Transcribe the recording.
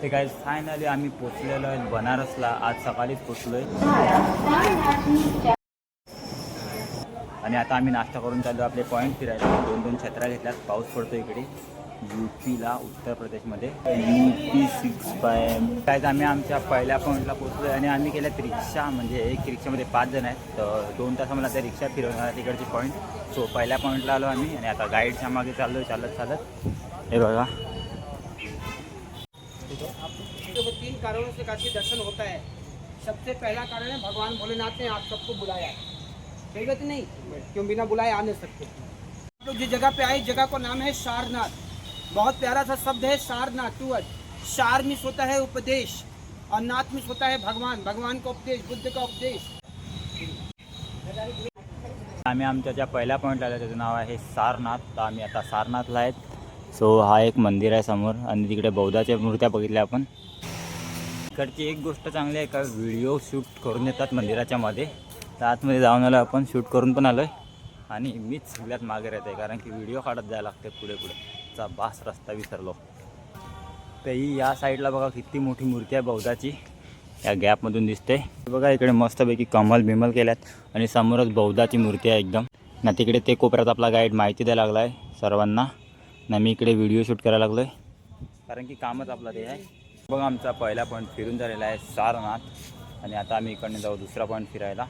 ते काय फायनली आम्ही पोचलेलो आहे बनारसला. आज सकाळीच पोचलो आहे आणि आता आम्ही नाश्ता करून चाललो आपले पॉईंट फिरायला. 2-2 छत्र्या घेतल्यात. पाऊस पडतो इकडे यूपीला, उत्तर प्रदेशमध्ये. UP 6 काय आम्ही आमच्या पहिल्या पॉईंटला पोचलो आहे आणि आम्ही केल्यात रिक्षा. म्हणजे एक रिक्षामध्ये 5 जण आहेत. तर 2 तास मला त्या रिक्षा फिरवणार तिकडची पॉईंट. सो पहिल्या पॉईंटला आलो आम्ही आणि आता गाईडच्या मागे चाललो आहे चालत चालत. हे बघा, 3 कारणों से काशी दर्शन होता है. सबसे पहला कारण है भगवान भोलेनाथ ने आप सबको बुलाया है. सही बात नहीं, क्यों बिना बुलाए आ नहीं सकते. आप लोग जिस जगह पे आए, जगह का नाम है सारनाथ. बहुत प्यारा सा शब्द है सारनाथ. Two word. सार मीन्स होता है उपदेश और नाथ मीन्स होता है भगवान. भगवान का उपदेश, बुद्ध का उपदेश. आम्ही आमच्या ज्या पहिल्या पॉईंटला आलो त्याचं नाव आहे सारनाथ. तर आम्ही आता सारनाथला आहेत. सो हा एक मंदिर आहे समोर आणि तिकडे बौद्धाच्या मूर्त्या बघितल्या आपण. इकडची एक गोष्ट चांगली आहे का व्हिडिओ शूट करून येतात मंदिराच्या मध्ये. तर आतमध्ये जाऊन आलो आपण, शूट करून पण आलो आहे आणि मीच सगळ्यात मागे राहते आहे कारण की व्हिडिओ काढत जायला लागते पुढे चा बास रस्ता विसरलो. तर ही या साईडला बघा किती मोठी मूर्ती आहे बौद्धाची, या गॅपमधून दिसते बघा. इकडे मस्तपैकी कमल बिमल केल्यात आणि समोरच बौद्धाची मूर्ती आहे एकदम ना. तिकडे ते कोपऱ्यात आपला गाईड माहिती द्यायला लागला आहे सर्वांना ना. मी इकडे व्हिडिओ शूट करायला लागलो आहे कारण की कामच आपला ते आहे. बघा आमचा पहिला पॉईंट फिरून झालेला आहे सारनाथ आणि आता आम्ही इकडनं जाऊ दुसरा पॉईंट फिरायला.